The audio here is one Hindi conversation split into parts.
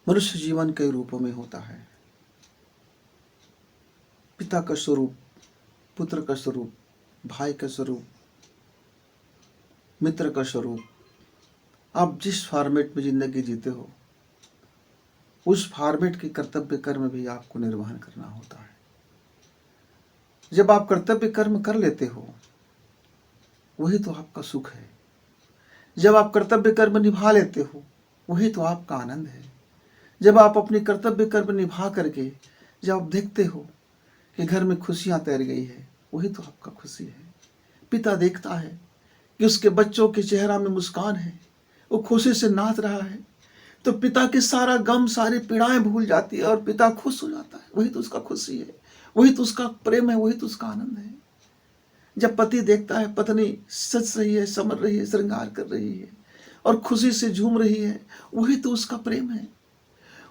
मनुष्य जीवन कई रूपों में होता है। पिता का स्वरूप, पुत्र का स्वरूप, भाई का स्वरूप, मित्र का स्वरूप। आप जिस फॉर्मेट में जिंदगी जीते हो उस फॉर्मेट के कर्तव्य कर्म भी आपको निर्वहन करना होता है। जब आप कर्तव्य कर्म कर लेते हो वही तो आपका सुख है। जब आप कर्तव्य कर्म निभा लेते हो वही तो आपका आनंद है। जब आप अपनी कर्तव्य कर्म निभा करके जब आप देखते हो कि घर में खुशियां तैर गई है वही तो आपका खुशी है। पिता देखता है कि उसके बच्चों के चेहरा में मुस्कान है, वो खुशी से नाच रहा है, तो पिता के सारा गम सारी पीड़ाएं भूल जाती है और पिता खुश हो जाता है। वही तो उसका खुशी है, वही तो उसका प्रेम है, वही तो उसका आनंद है। जब पति देखता है पत्नी सच रही है, समर रही है, श्रृंगार कर रही है और खुशी से झूम रही है, वही तो उसका प्रेम है।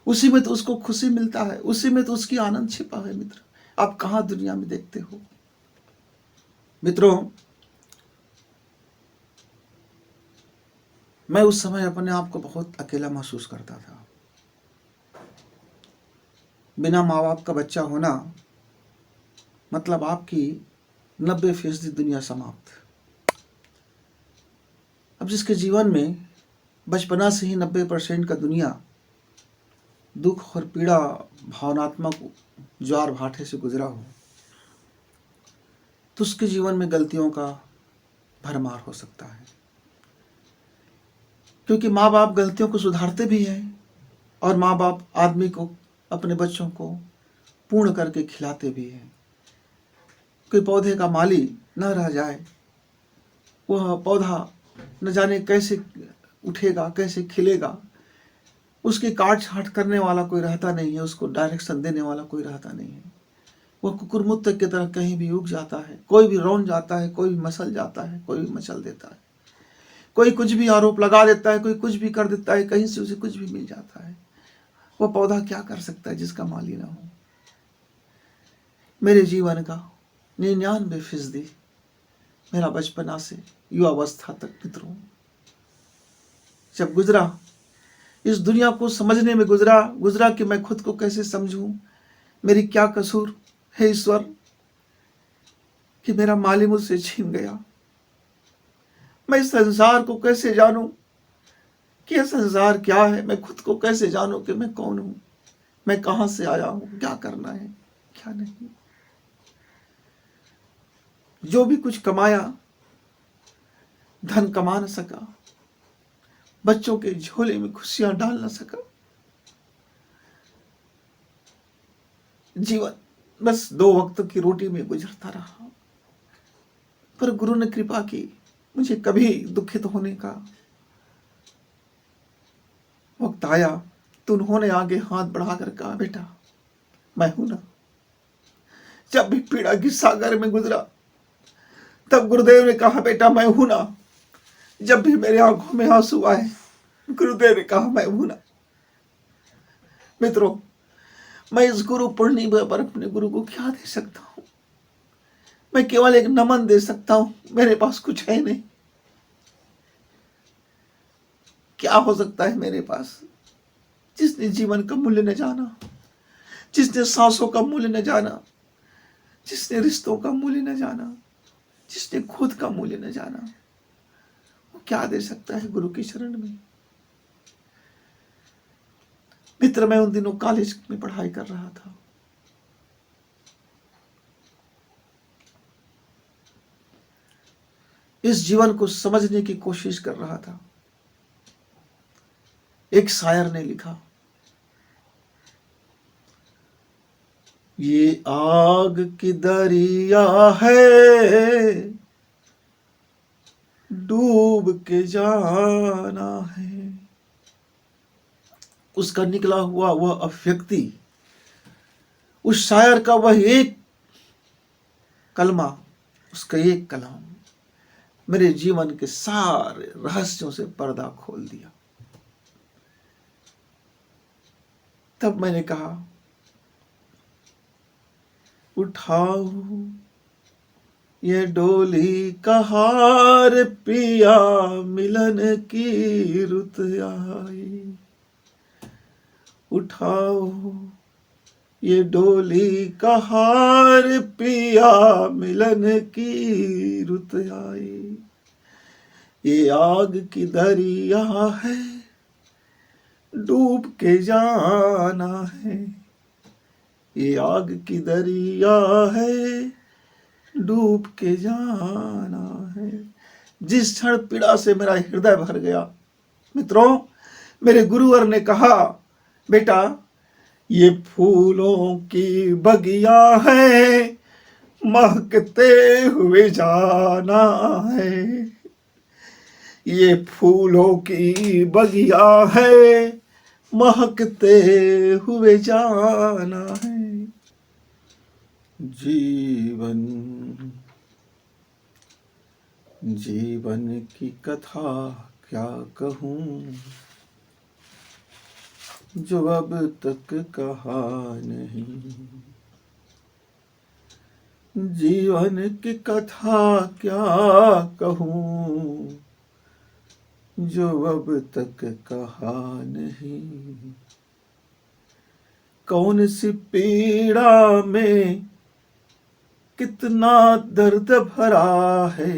उसी में तो उसको खुशी मिलता है, उसी में तो उसकी आनंद छिपा है। मित्र, आप कहाँ दुनिया में देखते हो? मित्रों, मैं उस समय अपने आप को बहुत अकेला महसूस करता था। बिना माँ बाप का बच्चा होना मतलब आपकी 90% दुनिया समाप्त। अब जिसके जीवन में बचपना से ही 90% का दुनिया दुख और पीड़ा भावनात्मक ज्वार भाटे से गुजरा हो तो उसके जीवन में गलतियों का भरमार हो सकता है, क्योंकि माँ बाप गलतियों को सुधारते भी हैं और माँ बाप आदमी को, अपने बच्चों को पूर्ण करके खिलाते भी हैं। कोई पौधे का माली न रह जाए, वह पौधा न जाने कैसे उठेगा, कैसे खिलेगा, उसकी काट छांट करने वाला कोई रहता नहीं है, उसको डायरेक्शन देने वाला कोई रहता नहीं है। वह कुकुरमुत्त की तरह कहीं भी उग जाता है, कोई भी रौन जाता है, कोई भी मसल जाता है, कोई भी मचल देता है, कोई कुछ भी आरोप लगा देता है, कोई कुछ भी कर देता है, कहीं से उसे कुछ भी मिल जाता है। वह पौधा क्या कर सकता है जिसका माली ना हो? मेरे जीवन का 99% मेरा बचपना से युवावस्था तक मित्रों जब गुजरा, इस दुनिया को समझने में गुजरा कि मैं खुद को कैसे समझूं, मेरी क्या कसूर है ईश्वर कि मेरा माली मुझसे छीन गया। मैं इस संसार को कैसे जानूं कि यह संसार क्या है, मैं खुद को कैसे जानूं कि मैं कौन हूं, मैं कहां से आया हूं, क्या करना है, क्या नहीं। जो भी कुछ कमाया, धन कमा न सका, बच्चों के झोले में खुशियां डाल न सका। जीवन बस 2 वक्त की रोटी में गुजरता रहा। पर गुरु ने कृपा की, मुझे कभी दुखित होने का वक्त आया तो उन्होंने आगे हाथ बढ़ाकर कहा, बेटा मैं हूं ना। जब भी पीड़ा की सागर में गुजरा तब गुरुदेव ने कहा, बेटा मैं हूं ना। जब भी मेरे आंखों में आंसू आए गुरुदेव ने कहा, मैं हूं ना। मित्रों, मैं इस गुरु पूर्णिमा पर अपने गुरु को क्या दे सकता हूं? मैं केवल एक नमन दे सकता हूं, मेरे पास कुछ है नहीं। क्या हो सकता है मेरे पास? जिसने जीवन का मूल्य न जाना, जिसने सांसों का मूल्य न जाना, जिसने रिश्तों का मूल्य न जाना, जिसने खुद का मूल्य न जाना, वो क्या दे सकता है गुरु की शरण में? मित्र, मैं उन दिनों कॉलेज में पढ़ाई कर रहा था। इस जीवन को समझने की कोशिश कर रहा था। एक शायर ने लिखा, ये आग की दरिया है, डूब के जाना है। उसका निकला हुआ वह अभिव्यक्ति, उस शायर का वह एक कलमा, उसका एक कलाम मेरे जीवन के सारे रहस्यों से पर्दा खोल दिया। तब मैंने कहा, उठाओ ये डोली का हार पिया, मिलन की रुत आई। उठाओ ये डोली का हार, पिया मिलन की रुत आई। ये आग की दरिया है, डूब के जाना है। ये आग की दरिया है, डूब के जाना है। जिस क्षण पीड़ा से मेरा हृदय भर गया, मित्रों, मेरे गुरुवर ने कहा, बेटा ये फूलों की बगिया है, महकते हुए जाना है। ये फूलों की बगिया है, महकते हुए जाना है। जीवन की कथा क्या कहूँ, जो अब तक कहा नहीं। जीवन की कथा क्या कहूँ, जो अब तक कहा नहीं। कौन सी पीड़ा में कितना दर्द भरा है,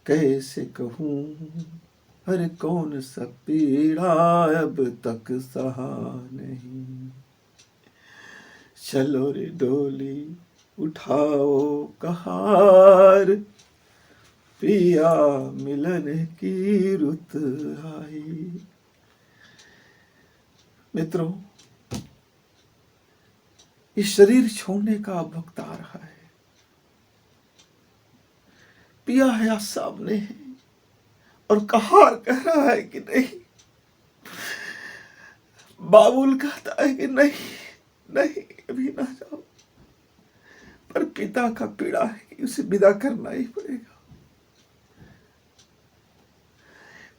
कैसे कहूँ, अरे कौन सा पीड़ा अब तक सहा नहीं। चलो रे डोली उठाओ कहार, पिया मिलन की रुत आई। मित्रों, इस शरीर छोड़ने का वक्त आ रहा है। पिया है सामने है और कहार कह रहा है कि नहीं। बाबुल कहता है कि नहीं नहीं, अभी ना जाओ। पर पिता का पीड़ा है कि उसे विदा करना ही पड़ेगा।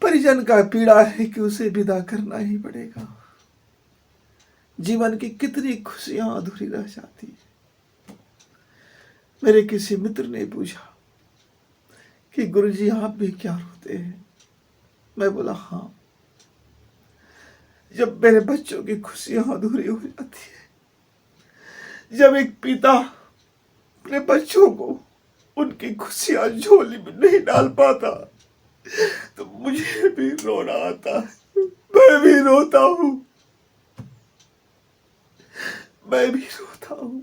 परिजन का पीड़ा है कि उसे विदा करना ही पड़ेगा। जीवन की कितनी खुशियां अधूरी रह जाती है। मेरे किसी मित्र ने पूछा कि गुरुजी आप भी क्या रोते हैं? मैं बोला हाँ, जब मेरे बच्चों की खुशियां अधूरी हो जाती है। जब एक पिता अपने बच्चों को उनकी खुशियां झोली में नहीं डाल पाता तो मुझे भी रोना आता है। मैं भी रोता हूं, मैं भी रोता हूं।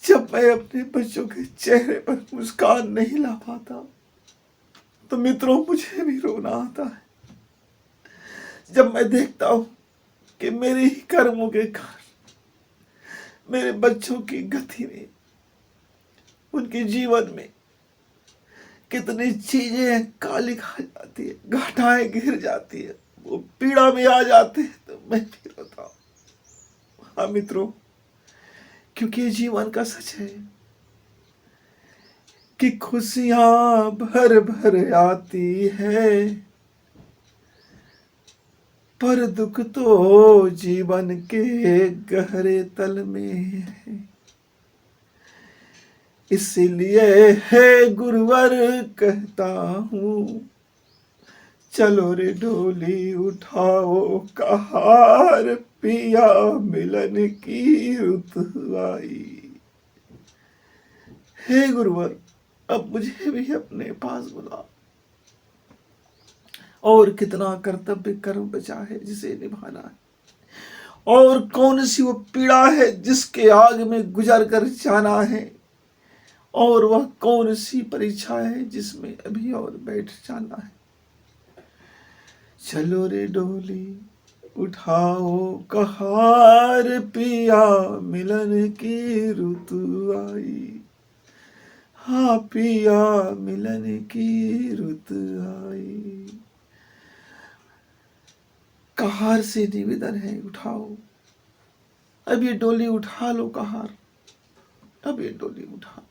जब मैं अपने बच्चों के चेहरे पर मुस्कान नहीं ला पाता तो मित्रों मुझे भी रोना आता है। जब मैं देखता हूं कि मेरे ही कर्मों के कारण मेरे बच्चों की गति में, उनके जीवन में कितनी चीजें काली खा जाती है, घटाएं गिर जाती है, वो पीड़ा में आ जाते हैं तो मैं भी रोता हूं। हाँ मित्रों, क्योंकि ये जीवन का सच है कि खुशियां भर भर आती है, पर दुख तो जीवन के गहरे तल में है। इसीलिए है गुरुवर कहता हूँ, चलो रे डोली उठाओ कहार, पिया मिलन की रुत आई। हे गुरुवर, अब मुझे भी अपने पास बुला। और कितना कर्तव्य कर्म बचा है जिसे निभाना है, और कौन सी वो पीड़ा है जिसके आग में गुजर कर जाना है, और वह कौन सी परीक्षा है जिसमें अभी और बैठ जाना है। चलो रे डोली उठाओ कहार, पिया मिलन की रुत आई। हाँ, पिया मिलन की रुत आई। कहार से निवेदन है, उठाओ, अब ये डोली उठा लो कहार, अब ये डोली उठा।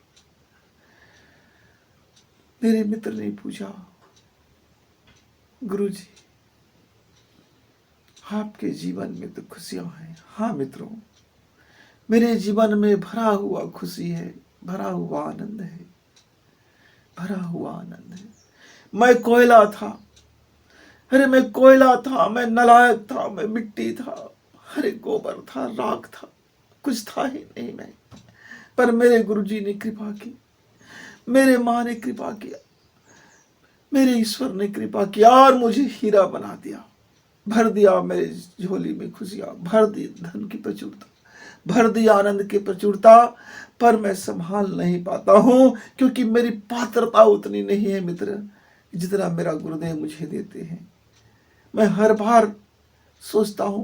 मेरे मित्र ने पूछा, गुरुजी आपके जीवन में तो खुशियां हैं। हाँ मित्रों, मेरे जीवन में भरा हुआ खुशी है, भरा हुआ आनंद है, भरा हुआ आनंद है। मैं कोयला था, अरे मैं कोयला था, मैं नालायक था, मैं मिट्टी था, अरे गोबर था, राख था, कुछ था ही नहीं मैं। पर मेरे गुरुजी ने कृपा की, मेरे माँ ने कृपा किया, मेरे ईश्वर ने कृपा किया और मुझे हीरा बना दिया, भर दिया मेरे झोली में खुशियां, भर दी धन की प्रचुरता, भर दी आनंद की प्रचुरता। पर मैं संभाल नहीं पाता हूं, क्योंकि मेरी पात्रता उतनी नहीं है मित्र, जितना मेरा गुरुदेव मुझे देते हैं। मैं हर बार सोचता हूं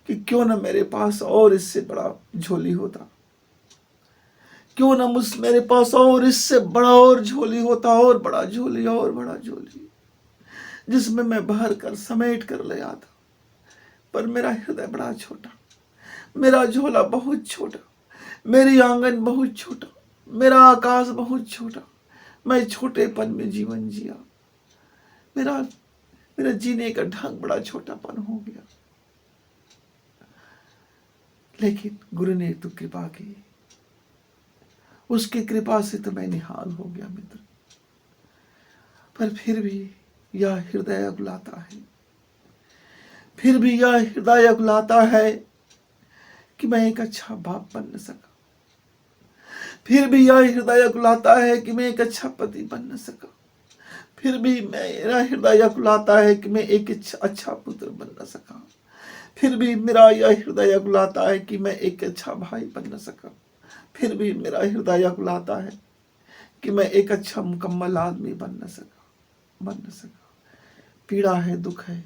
कि क्यों न मेरे पास और इससे बड़ा झोली होता, क्यों न मेरे पास और इससे बड़ा और झोली होता, और बड़ा झोली और बड़ा झोली, जिसमें मैं भर कर समेट कर ले आता। पर मेरा हृदय बड़ा छोटा, मेरा झोला बहुत छोटा, मेरी आंगन बहुत छोटा, मेरा आकाश बहुत छोटा, मैं छोटेपन में जीवन जिया, मेरा मेरा जीने का ढंग बड़ा छोटापन हो गया। लेकिन गुरु ने तो कृपा की, उसकी कृपा से तो मैं निहाल हो गया मित्र। पर फिर भी यह हृदय अकुलाता है, फिर भी यह हृदय अकुलाता है कि मैं एक अच्छा बाप बन न सका, फिर भी यह हृदय अकुलाता है कि मैं एक अच्छा पति बन न सका, फिर भी मेरा हृदय अकुलाता है कि मैं एक अच्छा पुत्र बन न सका, फिर भी मेरा यह हृदय अकुलाता है कि मैं एक अच्छा भाई बन न सका, फिर भी मेरा हृदय अकुलाता है कि मैं एक अच्छा मुकम्मल आदमी बन न सका। पीड़ा है, दुख है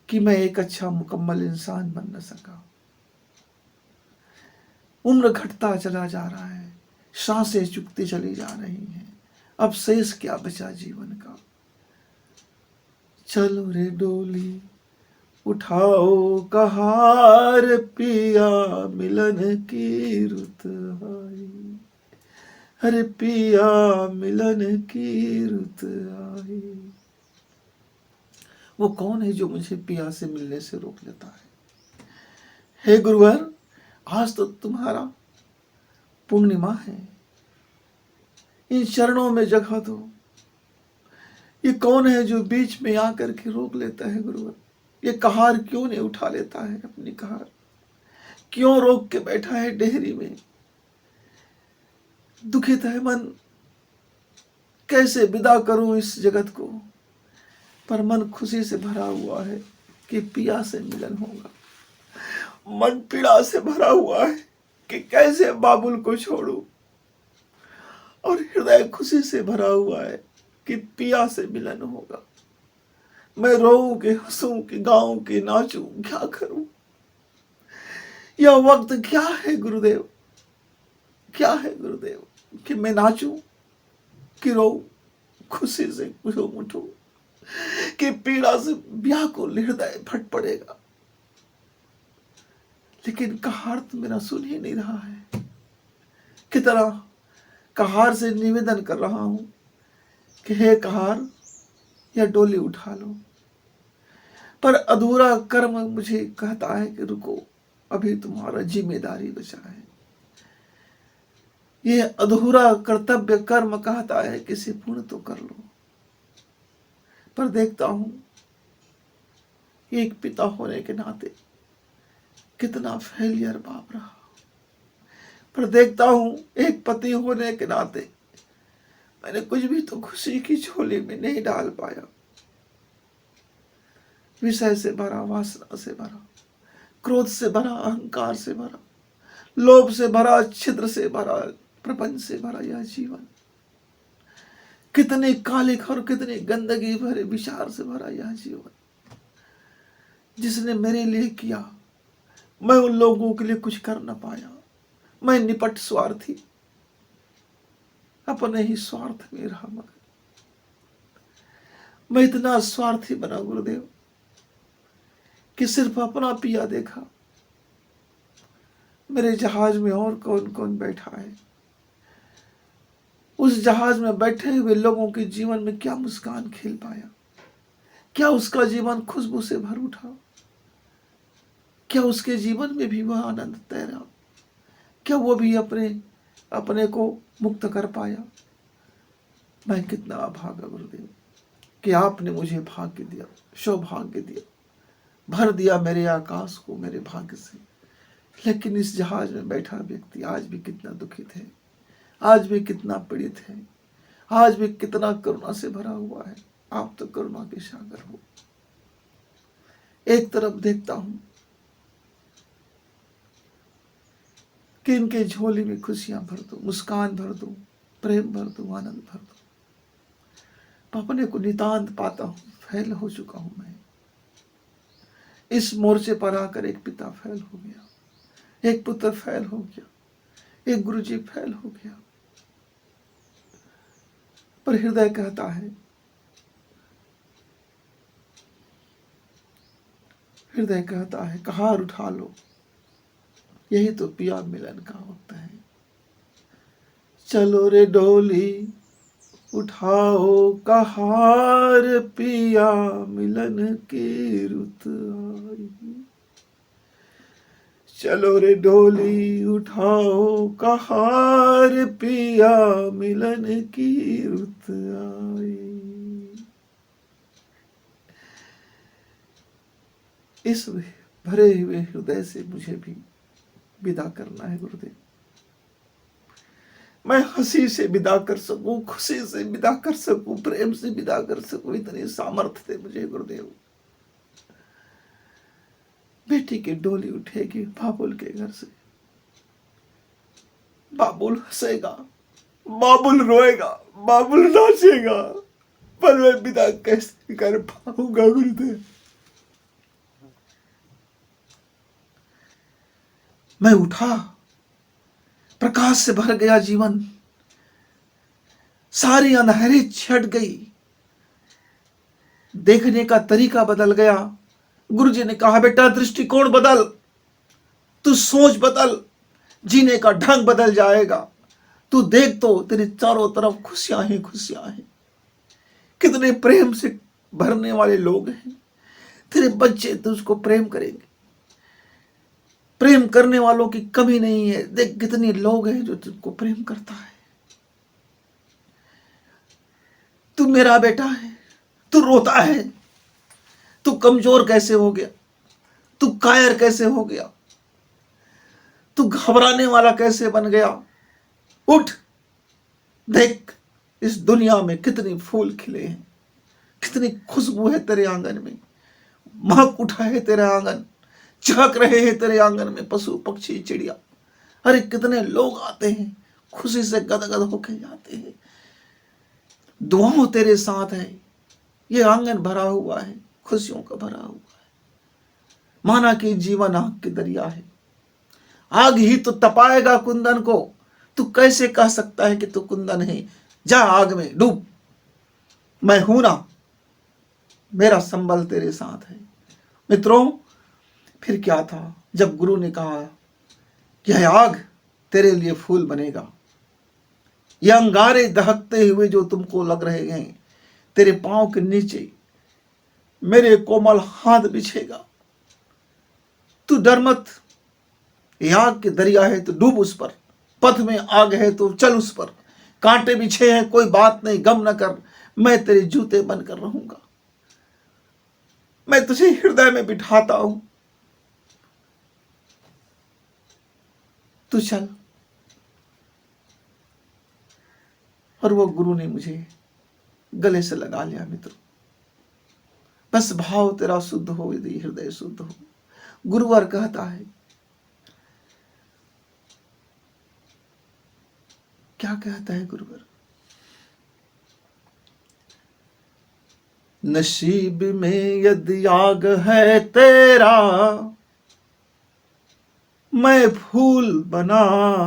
कि मैं एक अच्छा मुकम्मल इंसान बन न सका। उम्र घटता चला जा रहा है, सांसें चुकती चली जा रही हैं, अब शेष क्या बचा जीवन का। चलो रे डोली उठाओ कहार, पिया मिलन की रुत आई, अरे पिया मिलन की रुत आई। वो कौन है जो मुझे पिया से मिलने से रोक लेता है? हे गुरुवर, आज तो तुम्हारा पूर्णिमा है, इन चरणों में जगह दो। ये कौन है जो बीच में आकर के रोक लेता है गुरुवर? ये कहार क्यों नहीं उठा लेता है अपनी कहार? क्यों रोक के बैठा है डेहरी में? दुखित है मन, कैसे विदा करूं इस जगत को? पर मन खुशी से भरा हुआ है कि पिया से मिलन होगा। मन पीड़ा से भरा हुआ है कि कैसे बाबुल को छोड़ूं, और हृदय खुशी से भरा हुआ है कि पिया से मिलन होगा। मैं रोऊं कि हंसूं कि गाऊं कि नाचूं, क्या करूं? यह वक्त क्या है गुरुदेव, क्या है गुरुदेव, कि मैं नाचूं कि रोऊं, खुशी से झूम उठूं कि पीड़ा से व्याकुल हृदय फट पड़ेगा? लेकिन कहार तो मेरा सुन ही नहीं रहा है। कितना कहार से निवेदन कर रहा हूं कि हे कहार, यह डोली उठा लो, पर अधूरा कर्म मुझे कहता है कि रुको, अभी तुम्हारा जिम्मेदारी बचा है। यह अधूरा कर्तव्य कर्म कहता है किसी पूर्ण तो कर लो। पर देखता हूं एक पिता होने के नाते कितना फेलियर बाप रहा, पर देखता हूं एक पति होने के नाते मैंने कुछ भी तो खुशी की झोली में नहीं डाल पाया। विषय से भरा, वासना से भरा, क्रोध से भरा, अहंकार से भरा, लोभ से भरा, छिद्र से भरा, प्रपंच से भरा यह जीवन, कितने कालिक और कितने गंदगी भरे विचार से भरा यह जीवन, जिसने मेरे लिए किया मैं उन लोगों के लिए कुछ कर न पाया। मैं निपट स्वार्थी, अपने ही स्वार्थ में रहा, मगर मैं इतना स्वार्थी बना गुरुदेव कि सिर्फ अपना पिया देखा। मेरे जहाज में और कौन कौन बैठा है? उस जहाज में बैठे हुए लोगों के जीवन में क्या मुस्कान खिल पाया? क्या उसका जीवन खुशबू से भर उठा? क्या उसके जीवन में भी वह आनंद तैरा? क्या वो भी अपने को मुक्त कर पाया? मैं कितना अभागा गुरुदेव, कि आपने मुझे भाग्य दिया, सौभाग्य दिया, भर दिया मेरे आकाश को मेरे भाग्य से। लेकिन इस जहाज में बैठा व्यक्ति आज भी कितना दुखित है, आज भी कितना पीड़ित है, आज भी कितना करुणा से भरा हुआ है। आप तो करुणा के सागर हो। एक तरफ देखता हूं कि इनके झोली में खुशियां भर दो, मुस्कान भर दो, प्रेम भर दो, आनंद भर दो। अपने को नितांत पाता हूं, फैल हो चुका हूं मैं। इस मोर्चे पर आकर एक पिता फैल हो गया, एक पुत्र फैल हो गया, एक गुरुजी फैल हो गया। पर हृदय कहता है, हृदय कहता है कहार उठा लो, यही तो पिया मिलन का वक्त है। चलो रे डोली उठाओ कहार, पिया मिलन की रुत आई। चलो रे डोली उठाओ कहार, पिया मिलन की रुत आई। इस भरे हुए हृदय से मुझे भी विदा करना है गुरुदेव। मैं हंसी से विदा कर सकूं, खुशी से विदा कर सकूं, प्रेम से विदा कर सकूं, इतनी सामर्थ्य थे मुझे गुरुदेव। बेटी की डोली उठेगी बाबुल के घर से, बाबुल हंसेगा, बाबुल रोएगा, बाबुल नाचेगा, पर मैं विदा कैसे कर पाऊंगा गुरुदेव। मैं उठा, प्रकाश से भर गया जीवन, सारी अंधेरी छट गई, देखने का तरीका बदल गया। गुरुजी ने कहा बेटा दृष्टिकोण बदल, तू सोच बदल, जीने का ढंग बदल जाएगा। तू देख तो तेरे चारों तरफ खुशियां ही खुशियां हैं, कितने प्रेम से भरने वाले लोग हैं। तेरे बच्चे तुझको प्रेम करेंगे, प्रेम करने वालों की कमी नहीं है। देख कितने लोग हैं जो तुझको प्रेम करता है। तू मेरा बेटा है, तू रोता है, तू कमजोर कैसे हो गया, तू कायर कैसे हो गया, तू घबराने वाला कैसे बन गया। उठ, देख इस दुनिया में कितने फूल खिले हैं, कितनी खुशबू है तेरे आंगन में, महक उठा है तेरा आंगन, चहक रहे हैं तेरे आंगन में पशु पक्षी चिड़िया। अरे कितने लोग आते हैं, खुशी से गदगद होके जाते हैं। दुआओं तेरे साथ है, ये आंगन भरा हुआ है, खुशियों का भरा हुआ है। माना कि जीवन आग की दरिया है, आग ही तो तपाएगा कुंदन को। तू कैसे कह सकता है कि तू कुंदन है? जा आग में डूब, मैं हूं ना, मेरा संबल तेरे साथ है। मित्रों, फिर क्या था जब गुरु ने कहा यह आग तेरे लिए फूल बनेगा, यह अंगारे दहकते हुए जो तुमको लग रहे हैं, तेरे पांव के नीचे मेरे कोमल हाथ बिछेगा। तू डर मत, यह आग के दरिया है तो डूब उस पर, पथ में आग है तो चल उस पर, कांटे बिछे हैं कोई बात नहीं, गम न कर, मैं तेरे जूते बनकर रहूंगा। मैं तुझे हृदय में बिठाता हूं, तू चल। और वो गुरु ने मुझे गले से लगा लिया। मित्र, बस भाव तेरा शुद्ध हो, यदि हृदय शुद्ध हो। गुरुवर कहता है, क्या कहता है गुरुवर? नसीब में यदि आग है तेरा, मैं फूल बना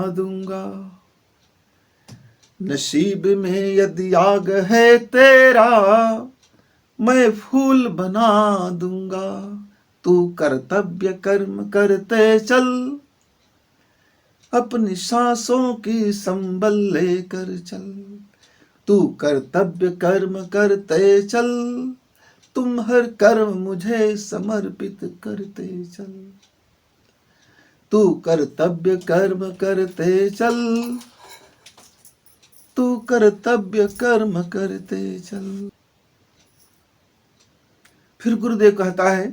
दूंगा। नसीब में यदि आग है तेरा, मैं फूल बना दूंगा। तू कर्तव्य कर्म करते चल, अपनी सांसों की संभल लेकर चल। तू कर्तव्य कर्म करते चल, तुम हर कर्म मुझे समर्पित करते चल। तू कर्तव्य कर्म करते चल, तू कर्तव्य कर्म करते चल। फिर गुरुदेव कहता है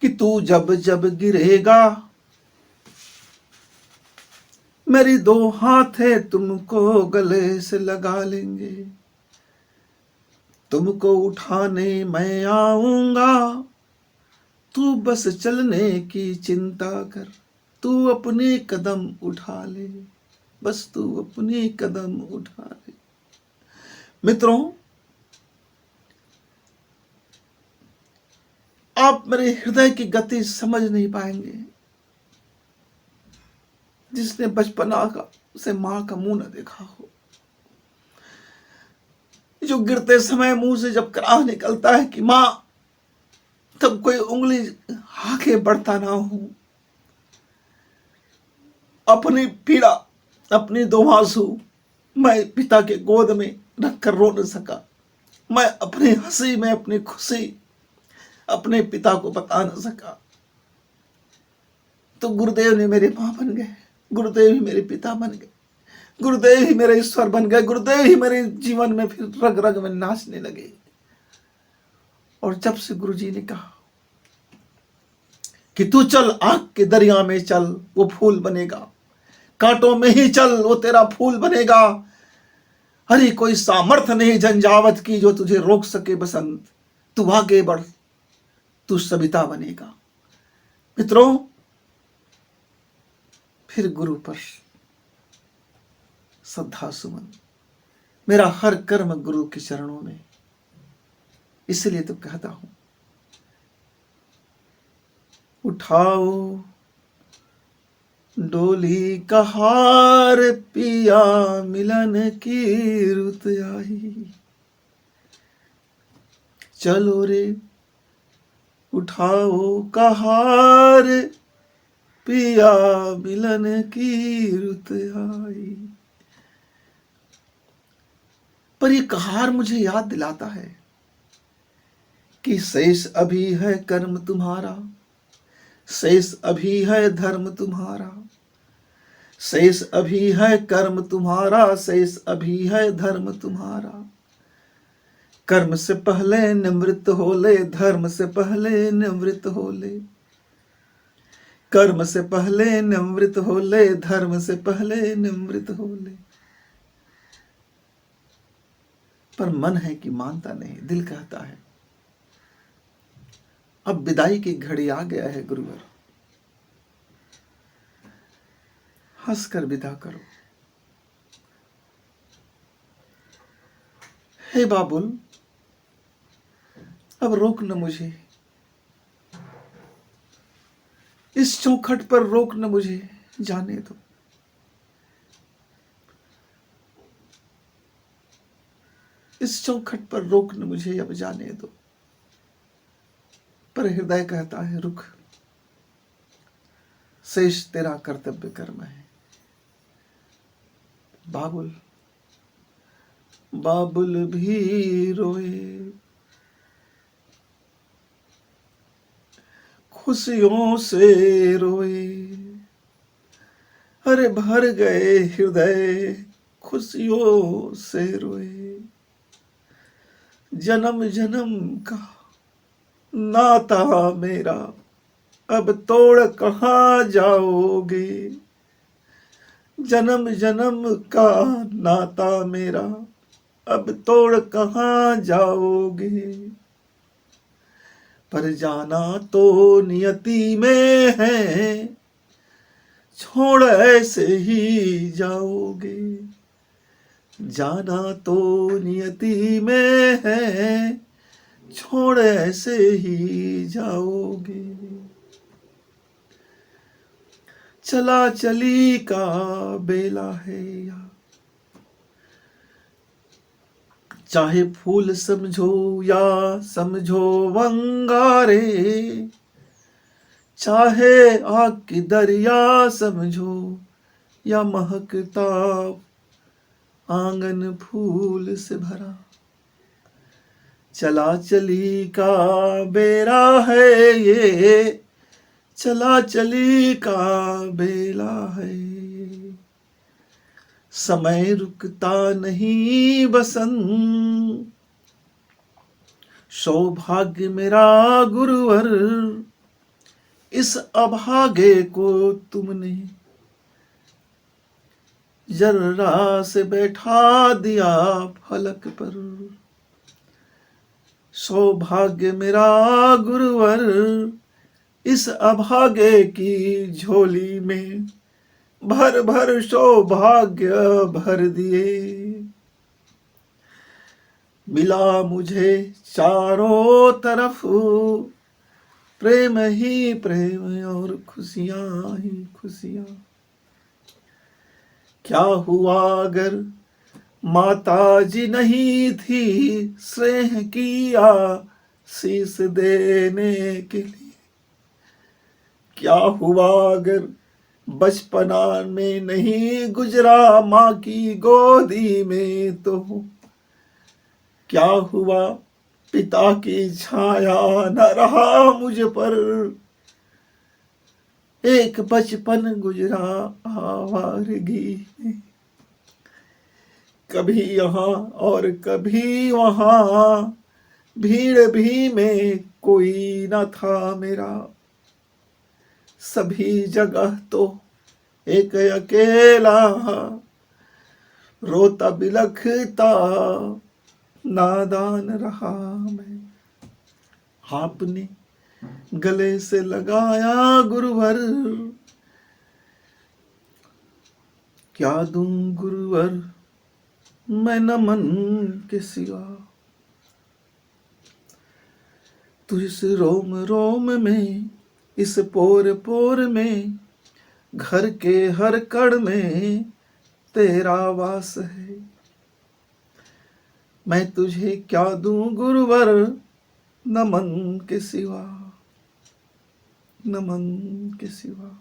कि तू जब जब गिरेगा मेरी 2 हाथें तुमको गले से लगा लेंगे, तुमको उठाने मैं आऊंगा, तू बस चलने की चिंता कर, तू अपने कदम उठा ले, बस तू अपने कदम उठा ले। मित्रों, आप मेरे हृदय की गति समझ नहीं पाएंगे। जिसने बचपना का से मां का मुंह न देखा हो, जो गिरते समय मुंह से जब कराह निकलता है कि मां, तब कोई उंगली आगे बढ़ता ना हो, अपनी पीड़ा, अपनी 2 आंसू मैं पिता के गोद में रखकर रो न सका, मैं अपनी हंसी में अपनी खुशी अपने पिता को बता न सका, तो गुरुदेव ने मेरे मां बन गए, गुरुदेव ही मेरे पिता बन गए, गुरुदेव ही मेरे ईश्वर बन गए, गुरुदेव ही मेरे जीवन में फिर रग रग में नाचने लगे। और जब से गुरुजी ने कहा कि तू चल आग के दरिया में चल, वो फूल बनेगा, कांटों में ही चल, वो तेरा फूल बनेगा, अरे कोई सामर्थ्य नहीं झंझावत की जो तुझे रोक सके बसंत, तू आगे बढ़, तू सविता बनेगा। मित्रों, फिर गुरु पर श्रद्धा सुमन, मेरा हर कर्म गुरु के चरणों में। इसलिए तो कहता हूं, उठाओ डोली का हार पिया, मिलन की रुत आई, चलो रे उठाओ कहार पिया, मिलन की रुत आई। पर ये कहार मुझे याद दिलाता है कि शेष अभी है कर्म तुम्हारा, शेष अभी है धर्म तुम्हारा, शेष अभी है कर्म तुम्हारा, शेष अभी है धर्म तुम्हारा। कर्म से पहले निवृत्त हो ले, धर्म से पहले निवृत्त हो ले, कर्म से पहले निवृत्त हो ले, धर्म से पहले निवृत्त हो ले। पर मन है कि मानता नहीं, दिल कहता है अब विदाई की घड़ी आ गया है गुरुवर, हंसकर विदा करो। हे बाबुल, अब रोक न मुझे, इस चौखट पर रोक न मुझे, जाने दो। इस चौखट पर रोक न मुझे, अब जाने दो। पर हृदय कहता है रुक, शेष तेरा कर्तव्य कर्म है। बाबुल, बाबुल भी रोए, खुशियों से रोए, अरे भर गए हृदय खुशियों से रोए। जन्म जन्म का नाता मेरा अब तोड़ कहाँ जाओगे, जन्म जन्म का नाता मेरा अब तोड़ कहाँ जाओगे। पर जाना तो नियति में है, छोड़ ऐसे ही जाओगे। जाना तो नियति में है, छोड़ ऐसे ही जाओगे। चला चली का बेला है या चाहे फूल समझो या समझो अंगारे, चाहे आग की दरिया समझो या महकता आंगन फूल से भरा। चला चली का बेरा है ये, चला चली का बेला है। समय रुकता नहीं बसंत, सौभाग्य मेरा गुरुवर, इस अभागे को तुमने जर्रा से बैठा दिया फलक पर। सौभाग्य मेरा गुरुवर, इस अभागे की झोली में भर भर सौभाग्य भर दिए। मिला मुझे चारों तरफ प्रेम ही प्रेम और खुशियां ही खुशियां। क्या हुआ अगर माता जी नहीं थी स्नेह की आशीष देने के लिए? क्या हुआ अगर बचपना में नहीं गुजरा माँ की गोदी में तो? क्या हुआ पिता की छाया न रहा मुझ पर? एक बचपन गुजरा आवारगी में, कभी यहाँ और कभी वहाँ, भीड़ भी में कोई न था मेरा। सभी जगह तो एक अकेला रोता बिलखता नादान रहा मैं। आपने गले से लगाया गुरुवर, क्या दूं गुरुवर मैं नमन के सिवा? तू इस रोम रोम में, इस पोर पोर में, घर के हर कड़ में तेरा वास है। मैं तुझे क्या दूं गुरुवर नमन के सिवा, नमन के सिवा।